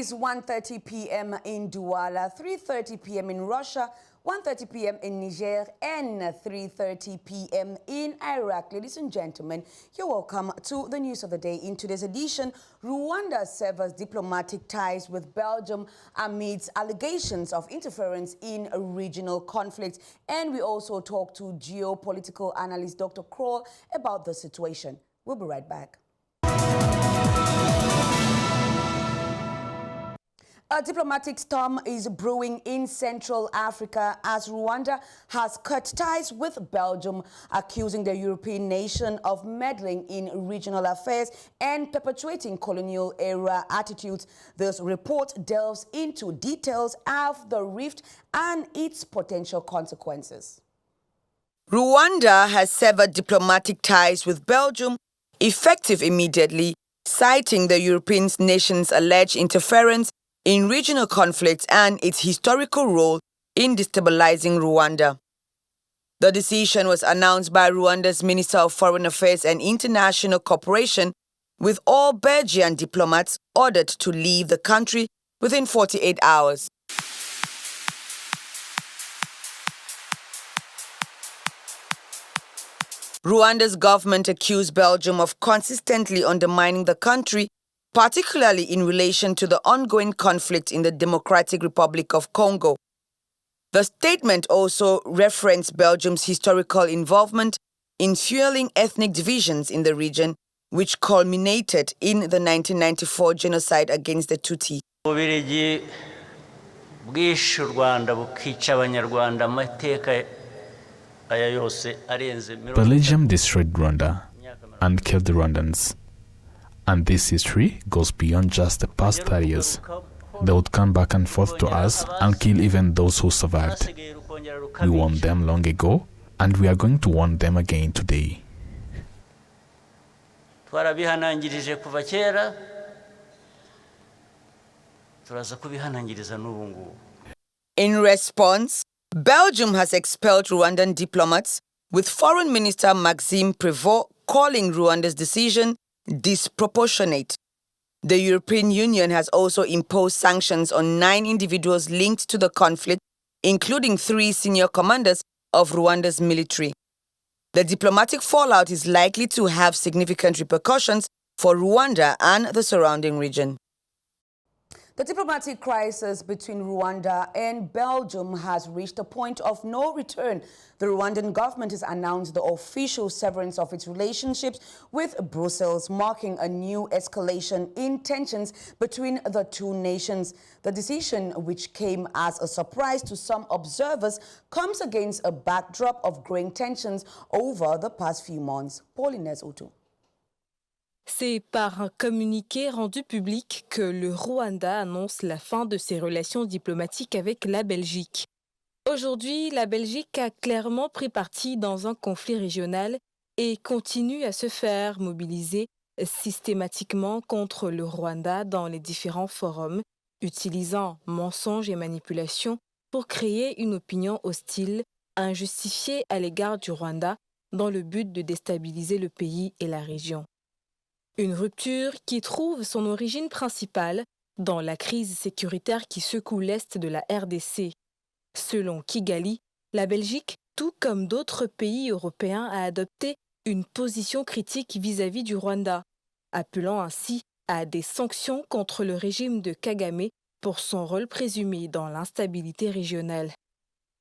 is 1:30 p.m. in Douala, 3:30 p.m. in Russia, 1:30 p.m. in Niger, and 3:30 p.m. in Iraq. Ladies and gentlemen, you're welcome to the news of the day. In today's edition, Rwanda severs diplomatic ties with Belgium amidst allegations of interference in regional conflicts. And we also talk to geopolitical analyst Dr. Kroll about the situation. We'll be right back. A diplomatic storm is brewing in Central Africa as Rwanda has cut ties with Belgium, accusing the European nation of meddling in regional affairs and perpetuating colonial-era attitudes. This report delves into details of the rift and its potential consequences. Rwanda has severed diplomatic ties with Belgium, effective immediately, citing the European nation's alleged interference in regional conflicts and its historical role in destabilizing Rwanda. The decision was announced by Rwanda's Minister of Foreign Affairs and International Cooperation, with all Belgian diplomats ordered to leave the country within 48 hours. Rwanda's government accused Belgium of consistently undermining the country, particularly in relation to the ongoing conflict in the Democratic Republic of Congo. The statement also referenced Belgium's historical involvement in fueling ethnic divisions in the region, which culminated in the 1994 genocide against the Tutsi. Belgium destroyed Rwanda and killed the Rwandans. And this history goes beyond just the past 30 years. They would come back and forth to us and kill even those who survived. We warned them long ago, and we are going to warn them again today. In response, Belgium has expelled Rwandan diplomats, with Foreign Minister Maxime Prévost calling Rwanda's decision disproportionate. The European Union has also imposed sanctions on 9 individuals linked to the conflict, including 3 senior commanders of Rwanda's military. The diplomatic fallout is likely to have significant repercussions for Rwanda and the surrounding region. The diplomatic crisis between Rwanda and Belgium has reached a point of no return. The Rwandan government has announced the official severance of its relationships with Brussels, marking a new escalation in tensions between the two nations. The decision, which came as a surprise to some observers, comes against a backdrop of growing tensions over the past few months. Pauline Utu. C'est par un communiqué rendu public que le Rwanda annonce la fin de ses relations diplomatiques avec la Belgique. Aujourd'hui, la Belgique a clairement pris parti dans un conflit régional et continue à se faire mobiliser systématiquement contre le Rwanda dans les différents forums, utilisant mensonges et manipulations pour créer une opinion hostile, injustifiée à l'égard du Rwanda, dans le but de déstabiliser le pays et la région. Une rupture qui trouve son origine principale dans la crise sécuritaire qui secoue l'Est de la RDC. Selon Kigali, la Belgique, tout comme d'autres pays européens, a adopté une position critique vis-à-vis du Rwanda, appelant ainsi à des sanctions contre le régime de Kagame pour son rôle présumé dans l'instabilité régionale.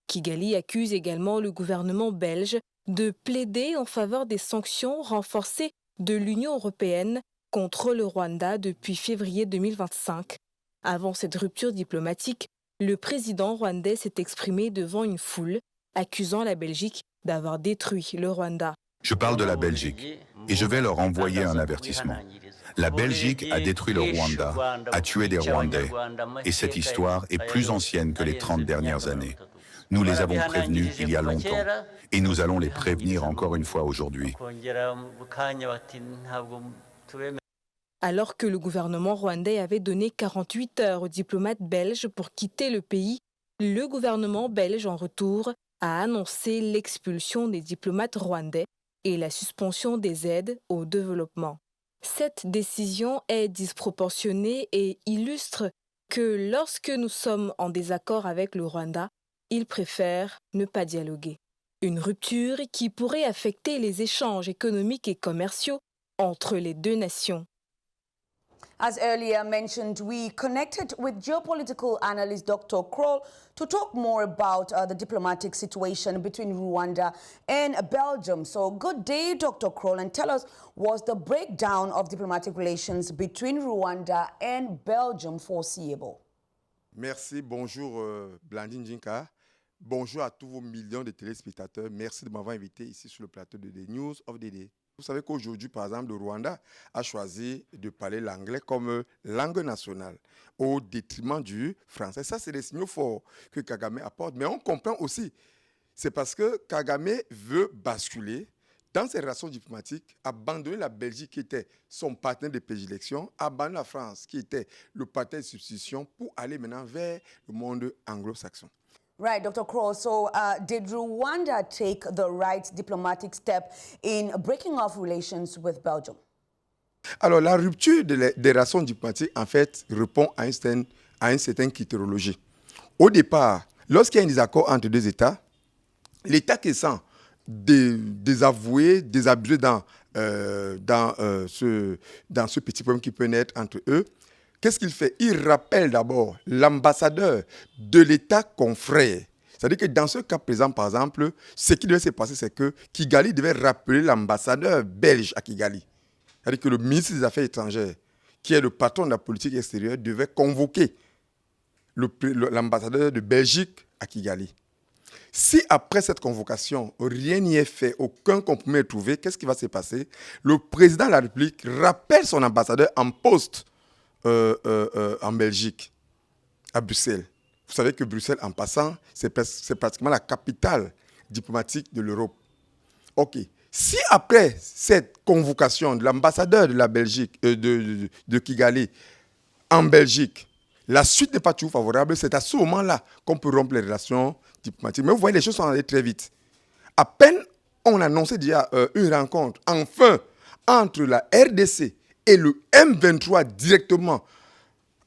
Kigali accuse également le gouvernement belge de plaider en faveur des sanctions renforcées de l'Union européenne contre le Rwanda depuis février 2025. Avant cette rupture diplomatique, le président rwandais s'est exprimé devant une foule, accusant la Belgique d'avoir détruit le Rwanda. Je parle de la Belgique et je vais leur envoyer un avertissement. La Belgique a détruit le Rwanda, a tué des Rwandais, et cette histoire est plus ancienne que les 30 dernières années. Nous les avons prévenus il y a longtemps, et nous allons les prévenir encore une fois aujourd'hui. Alors que le gouvernement rwandais avait donné 48 heures aux diplomates belges pour quitter le pays, le gouvernement belge, en retour, a annoncé l'expulsion des diplomates rwandais et la suspension des aides au développement. Cette décision est disproportionnée et illustre que lorsque nous sommes en désaccord avec le Rwanda, il préfère ne pas dialoguer. Une rupture qui pourrait affecter les échanges économiques et commerciaux entre les deux nations. As earlier mentioned, we connected with geopolitical analyst Dr. Kroll to talk more about the diplomatic situation between Rwanda and Belgium. So good day, Dr. Kroll, and tell us, was the breakdown of diplomatic relations between Rwanda and Belgium foreseeable? Merci, bonjour Blandine Jinka. Bonjour à tous vos millions de téléspectateurs. Merci de m'avoir invité ici sur le plateau de The News of the Day. Vous savez qu'aujourd'hui, par exemple, le Rwanda a choisi de parler l'anglais comme langue nationale au détriment du français. Ça, c'est des signaux forts que Kagame apporte. Mais on comprend aussi, c'est parce que Kagame veut basculer dans ses relations diplomatiques, abandonner la Belgique qui était son partenaire de prédilection, abandonner la France qui était le partenaire de substitution pour aller maintenant vers le monde anglo-saxon. Right, Dr. Kroll. So did Rwanda take the right diplomatic step in breaking off relations with Belgium? Alors, la rupture des relations diplomatiques, en fait, répond à une certaine critérologie. Au départ, lorsqu'il y a un désaccord entre deux États, l'État qui sent désavoué, désabusé dans ce petit problème qui peut naître entre eux, qu'est-ce qu'il fait? Il rappelle d'abord l'ambassadeur de l'État confrère. C'est-à-dire que dans ce cas présent, par exemple, ce qui devait se passer, c'est que Kigali devait rappeler l'ambassadeur belge à Kigali. C'est-à-dire que le ministre des Affaires étrangères, qui est le patron de la politique extérieure, devait convoquer l'ambassadeur de Belgique à Kigali. Si après cette convocation, rien n'y est fait, aucun compromis est trouvé, qu'est-ce qui va se passer? Le président de la République rappelle son ambassadeur en poste en Belgique, à Bruxelles. Vous savez que Bruxelles, en passant, c'est pratiquement la capitale diplomatique de l'Europe. OK. Si après cette convocation de l'ambassadeur de la Belgique, de Kigali en Belgique, la suite n'est pas toujours favorable, c'est à ce moment-là qu'on peut rompre les relations diplomatiques. Mais vous voyez, les choses sont allées très vite. À peine on annonçait déjà une rencontre, enfin, entre la RDC et le M23 directement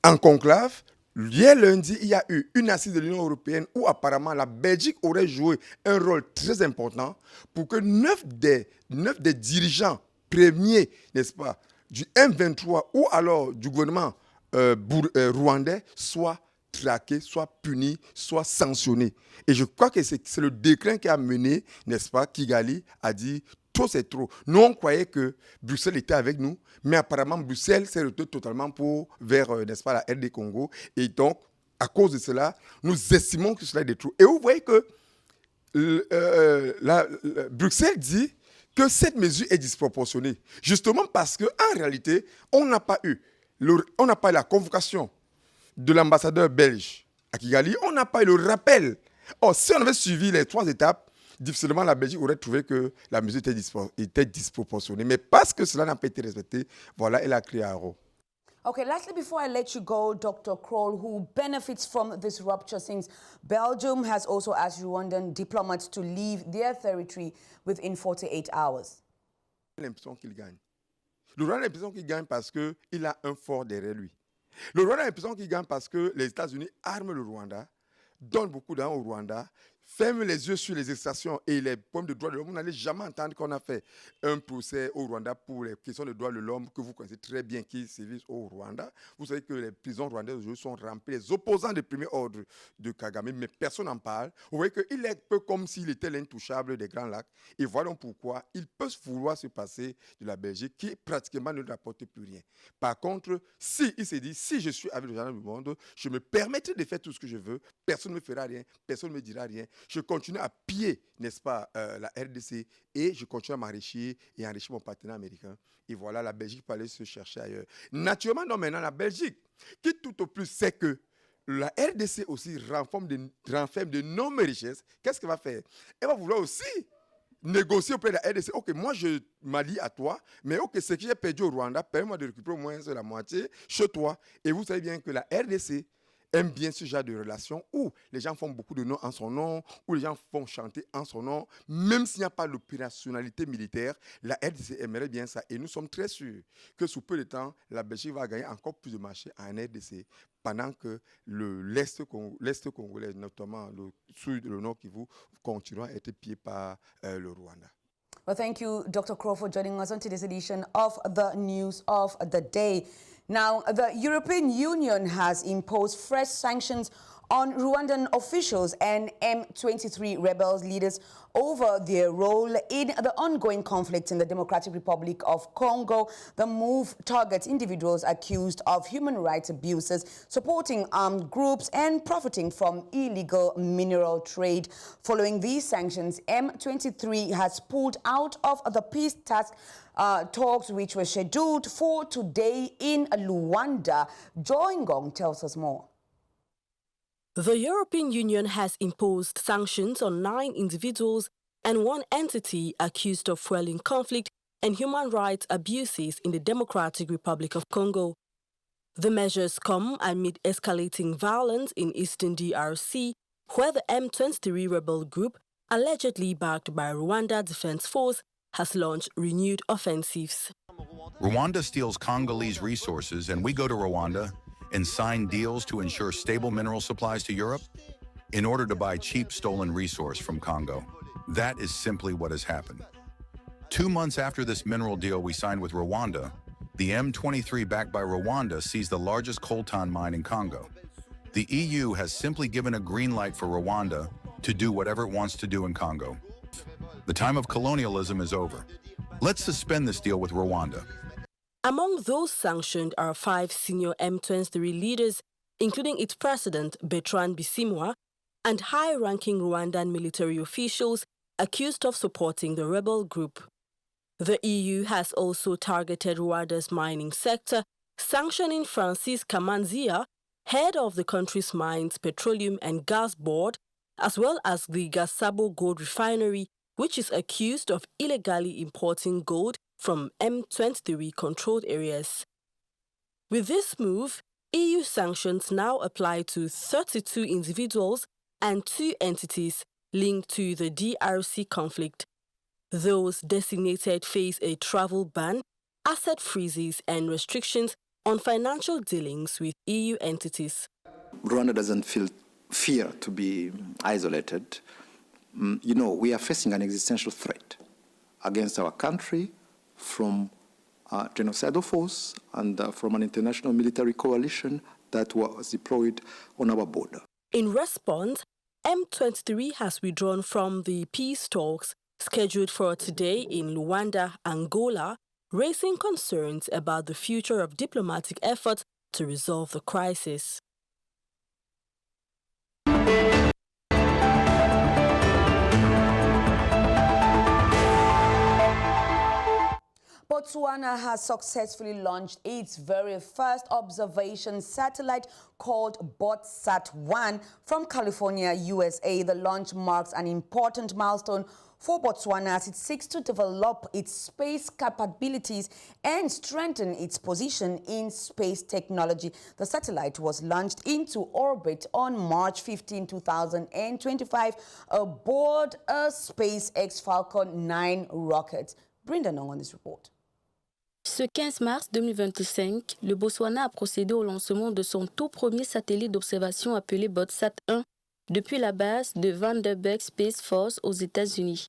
en conclave. Hier lundi, il y a eu une assise de l'Union européenne où apparemment la Belgique aurait joué un rôle très important pour que 9 des dirigeants premiers, n'est-ce pas, du M23 ou alors du gouvernement rwandais soient traqués, soient punis, soient sanctionnés. Et je crois que c'est le déclin qui a mené, n'est-ce pas, Kigali a dit trop c'est trop. Nous, on croyait que Bruxelles était avec nous, mais apparemment, Bruxelles s'est retourné totalement vers, n'est-ce pas, la RD Congo. Et donc, à cause de cela, nous estimons que cela est trop. Et vous voyez que Bruxelles dit que cette mesure est disproportionnée. Justement parce qu'en réalité, on n'a pas eu la convocation de l'ambassadeur belge à Kigali, on n'a pas eu le rappel. Or, si on avait suivi les 3 étapes, difficilement la Belgique aurait trouvé que la mesure était disproportionnée. Mais parce que cela n'a pas été respecté, voilà, elle a créé un erreur. Okay, lastly, before I let you go, Dr. Kroll, who benefits from this rupture since Belgium has also asked Rwandan diplomats to leave their territory within 48 hours. L'impression qu'il gagne. Le Rwanda a l'impression qu'il gagne parce qu'il a un fort derrière lui. Le Rwanda a l'impression qu'il gagne parce que les États-Unis arment le Rwanda, donnent beaucoup d'argent au Rwanda, ferment les yeux sur les extractions et les problèmes de droits de l'homme. Vous n'allez jamais entendre qu'on a fait un procès au Rwanda pour les questions de droits de l'homme que vous connaissez très bien qui sévissent au Rwanda. Vous savez que les prisons rwandaises aujourd'hui sont remplies. Les opposants de premier ordre de Kagame, mais personne n'en parle. Vous voyez qu'il est un peu comme s'il était l'intouchable des Grands Lacs. Et voilà pourquoi il peut vouloir se passer de la Belgique qui pratiquement ne rapporte plus rien. Par contre, si il s'est dit, si je suis avec le gendarme du monde, je me permettrai de faire tout ce que je veux. Personne ne me fera rien. Personne ne me dira rien. Je continue à piller, n'est-ce pas, la RDC et je continue à m'enrichir et enrichir mon partenaire américain. Et voilà, la Belgique peut aller se chercher ailleurs. Naturellement, non, maintenant, la Belgique, qui tout au plus sait que la RDC aussi renferme d'énormes richesses, qu'est-ce qu'elle va faire? Elle va vouloir aussi négocier auprès de la RDC. Ok, moi, je m'allie à toi, mais ok, ce que j'ai perdu au Rwanda, permets-moi de récupérer au moins la moitié chez toi. Et vous savez bien que la RDC aime bien ce genre de relation où les gens font beaucoup de noms en son nom, où les gens font chanter en son nom, même s'il n'y a pas l'opérationnalité militaire, la RDC aimerait bien ça. Et nous sommes très sûrs que sous peu de temps, la Belgique va gagner encore plus de marché en RDC, pendant que l'Est congolais, notamment le sud, le nord Kivu, continuera à être pillé par le Rwanda. Well, thank you, Dr. Crow, for joining us on today's edition of the News of the Day. Now, the European Union has imposed fresh sanctions on Rwandan officials and M23 rebels leaders over their role in the ongoing conflict in the Democratic Republic of Congo. The move targets individuals accused of human rights abuses, supporting armed groups, and profiting from illegal mineral trade. Following these sanctions, M23 has pulled out of the peace talks which were scheduled for today in Rwanda. Joy Ngong tells us more. The European Union has imposed sanctions on 9 individuals and 1 entity accused of fueling conflict and human rights abuses in the Democratic Republic of Congo. The measures come amid escalating violence in eastern DRC, where the M23 rebel group, allegedly backed by Rwanda Defense Force, has launched renewed offensives. Rwanda steals Congolese resources, and we go to Rwanda and sign deals to ensure stable mineral supplies to Europe in order to buy cheap stolen resource from Congo. That is simply what has happened. 2 months after this mineral deal we signed with Rwanda, the M23 backed by Rwanda seized the largest coltan mine in Congo. The EU has simply given a green light for Rwanda to do whatever it wants to do in Congo. The time of colonialism is over. Let's suspend this deal with Rwanda. Among those sanctioned are 5 senior M23 leaders, including its president, Bertrand Bisimwa, and high-ranking Rwandan military officials accused of supporting the rebel group. The EU has also targeted Rwanda's mining sector, sanctioning Francis Kamanzia, head of the country's Mines, Petroleum and Gas Board, as well as the Gasabo Gold Refinery, which is accused of illegally importing gold from M23-controlled areas. With this move, EU sanctions now apply to 32 individuals and 2 entities linked to the DRC conflict. Those designated face a travel ban, asset freezes, and restrictions on financial dealings with EU entities. Rwanda doesn't feel fear to be isolated. We are facing an existential threat against our country from a genocidal force and from an international military coalition that was deployed on our border. In response, M23 has withdrawn from the peace talks scheduled for today in Rwanda, Angola, raising concerns about the future of diplomatic efforts to resolve the crisis. Botswana has successfully launched its very first observation satellite called BotSat-1 from California, USA. The launch marks an important milestone for Botswana as it seeks to develop its space capabilities and strengthen its position in space technology. The satellite was launched into orbit on March 15, 2025 aboard a SpaceX Falcon 9 rocket. Brenda Nong on this report. Ce 15 mars 2025, le Botswana a procédé au lancement de son tout premier satellite d'observation appelé BotSat-1 depuis la base de Vandenberg Space Force aux États-Unis.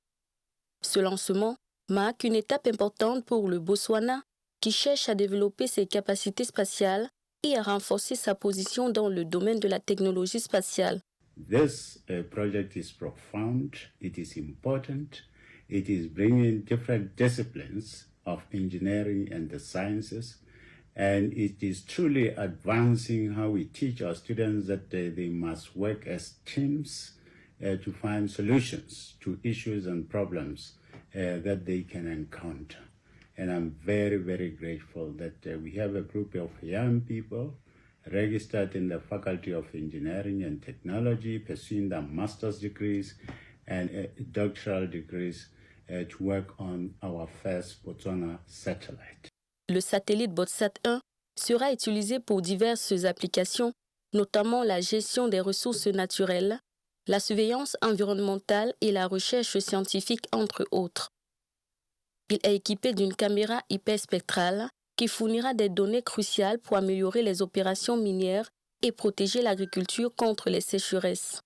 Ce lancement marque une étape importante pour le Botswana qui cherche à développer ses capacités spatiales et à renforcer sa position dans le domaine de la technologie spatiale. This project is profound, it is important, it is bringing different disciplines of engineering and the sciences, and it is truly advancing how we teach our students that they must work as teams to find solutions to issues and problems that they can encounter. And I'm very, very grateful that we have a group of young people registered in the Faculty of Engineering and Technology, pursuing their master's degrees and doctoral degrees to work on our first Botswana satellite. Le satellite BotSat-1 sera utilisé pour diverses applications notamment la gestion des ressources naturelles, la surveillance environnementale et la recherche scientifique, entre autres. Il est équipé d'une caméra hyperspectrale qui fournira des données cruciales pour améliorer les opérations minières et protéger l'agriculture contre les sécheresses.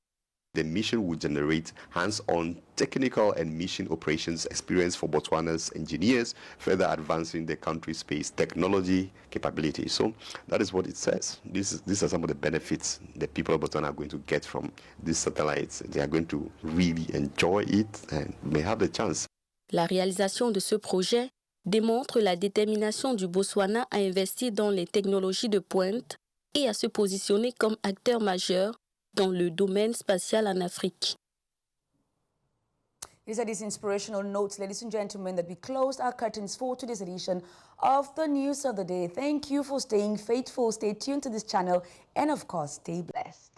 The mission will generate hands-on technical and mission operations experience for Botswana's engineers, further advancing the country's space technology capabilities. So that is what it says. These are some of the benefits that people of Botswana are going to get from these satellites. They are going to really enjoy it and may have the chance. La réalisation de ce projet démontre la détermination du Botswana à investir dans les technologies de pointe et à se positionner comme acteur majeur dans le domaine spatial en Afrique. It is at these inspirational notes, ladies and gentlemen, that we close our curtains for today's edition of the News of the Day. Thank you for staying faithful, stay tuned to this channel, and of course, stay blessed.